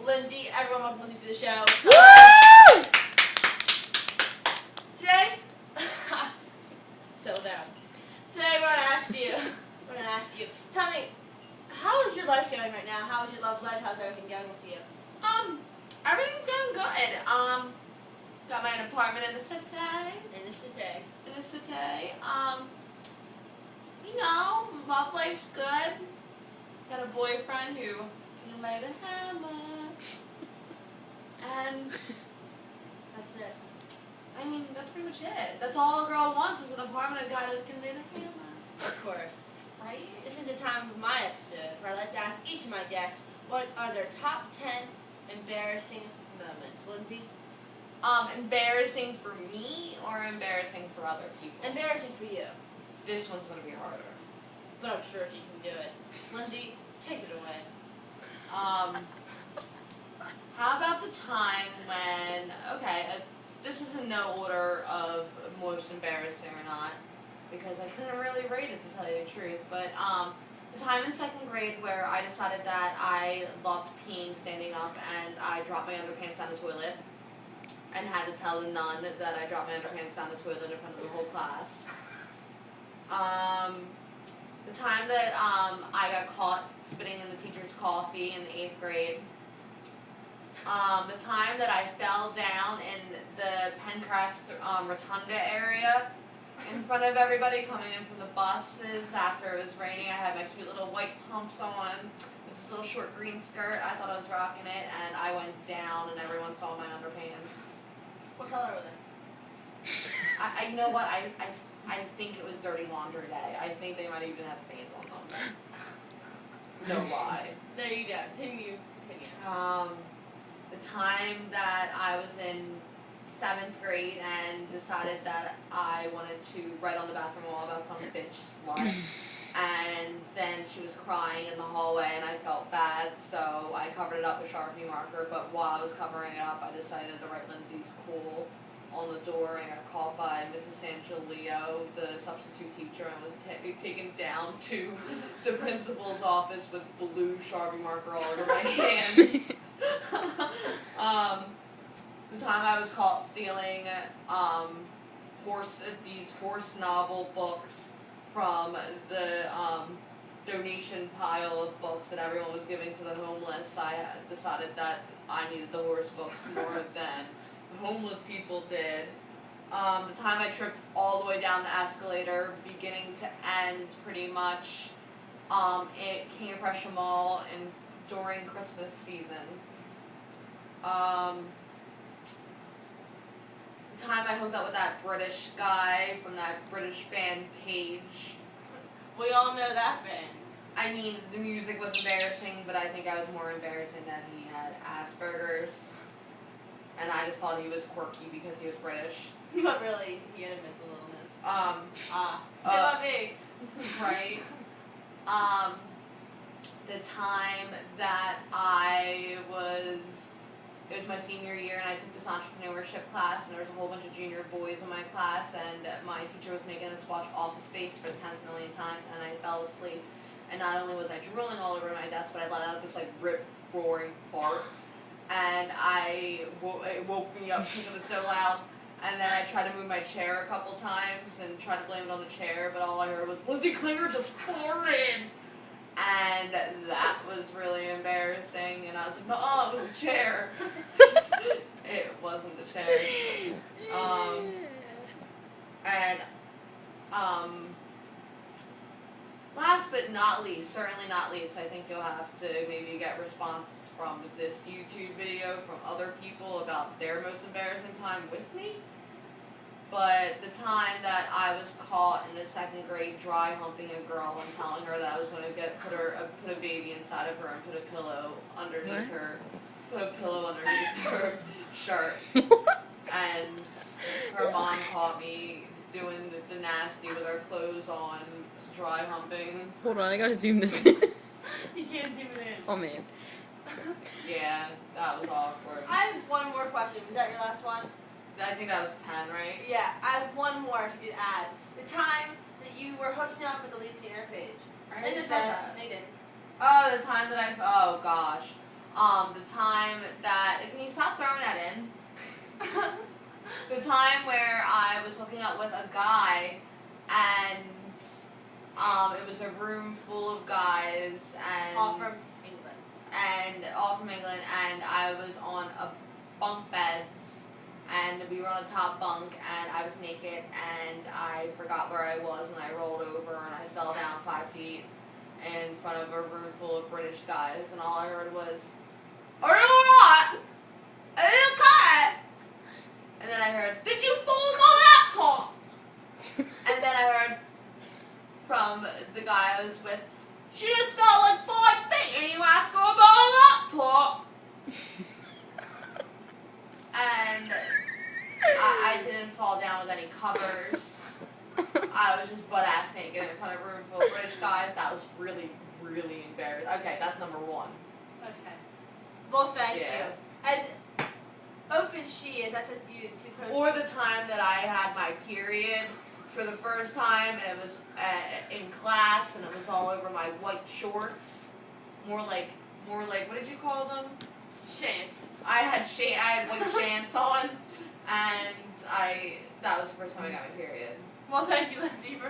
Lindsay. Everyone, welcome Lindsay to the show. Woo! Today, settle down. Today we're gonna ask you. Tell me, how is your life going right now? How is your love life? How's everything going with you? Everything's going good. Got my apartment in the city. Love life's good. Got a boyfriend who can lay the hammer. And That's it. I mean, that's pretty much it. That's all a girl wants is an apartment and a guy that can lay the hammer. Of course. Right? This is the time of my episode where I like to ask each of my guests what are their top 10 embarrassing moments. Lindsay? Embarrassing for me or embarrassing for other people? Embarrassing for you, This one's going to be harder. but I'm sure she can do it. Lindsay, take it away. How about the time when, this is in no order of most embarrassing or not, because I couldn't really rate it to tell you the truth, but the time in second grade where I decided that I loved peeing standing up and I dropped my underpants down the toilet and had to tell the nun that I dropped my underpants down the toilet in front of the whole class. The time that I got caught spitting in the teacher's coffee in the 8th grade. The time that I fell down in the Pencrest Rotunda area in front of everybody coming in from the buses after it was raining. I had my cute little white pumps on with this little short green skirt. I thought I was rocking it, and I went down and everyone saw my underpants. What color were they? You know what? I think it was dirty laundry day. I think they might even have stains on them. No lie. There you go. Continue. The time that I was in 7th grade and decided that I wanted to write on the bathroom wall about some bitch slut. And then she was crying in the hallway and I felt bad, so I covered it up with Sharpie marker, but while I was covering it up, I decided to write Lindsay's cool on the door and got caught by Mrs. Sangelio, the substitute teacher, and was taken down to the principal's office with blue Sharpie marker all over my hands. The time I was caught stealing these horse novel books from the donation pile of books that everyone was giving to the homeless, I decided that I needed the horse books more than the homeless people did. The time I tripped all the way down the escalator, beginning to end pretty much, at King of Prussia Mall during Christmas season. The time I hooked up with that British guy from that British band Page. We all know that band. I mean, the music was embarrassing, but I think I was more embarrassing that he had Asperger's. And I just thought he was quirky because he was British. But really, he had a mental illness. C'est la vie. Right. The time that it was my senior year and I took this entrepreneurship class and there was a whole bunch of junior boys in my class and my teacher was making us watch Office Space for the 10th millionth time and I fell asleep. And not only was I drooling all over my desk, but I let out this rip-roaring fart. And it woke me up because it was so loud. And then I tried to move my chair a couple times and tried to blame it on the chair, but all I heard was, Lindsay Klinger just farted! And that was really embarrassing, and I was like, no, it was a chair. It wasn't the chair. Last but not least, certainly not least, I think you'll have to maybe get response from this YouTube video from other people about their most embarrassing time with me. But the time that I was caught in the 2nd grade dry humping a girl and telling her that I was going to put a baby inside of her and put a pillow underneath her shirt. And her mom caught me doing the nasty with her clothes on, dry humping. Hold on, I gotta zoom this in. You can't zoom it in. Oh man. Yeah, that was awkward. I have one more question. Was that your last one? I think that was 10, right? Yeah, I have one more if you could add. The time that you were hooking up with the lead singer Paige. I already said that. They didn't. Oh, the time that oh gosh. The time that, can you stop throwing that in? The time where I was hooking up with a guy, and it was a room full of guys, and All from England. And I was on a bunk beds, and we were on the top bunk, and I was naked, and I forgot where I was, and I rolled over, and I fell down 5 feet in front of a room full of British guys, and all I heard was, "Are you alright? Are you okay?" And then I heard, "Did you fall my laptop?" And then I heard from the guy I was with, "She just fell like 5 feet and you asked her about a laptop." And I didn't fall down with any covers. I was just butt-ass naked in front of a room full of British guys. That was really, really embarrassing. Okay, that's number 1. Okay. Well, thank Yeah. you. As open she is, that's what you two post. Or the time that I had my period for the first time, and it was in class, and it was all over my white shorts. More like, what did you call them? Shants. I had white shants on, and that was the first time I got my period. Well, thank you, Lindsay, for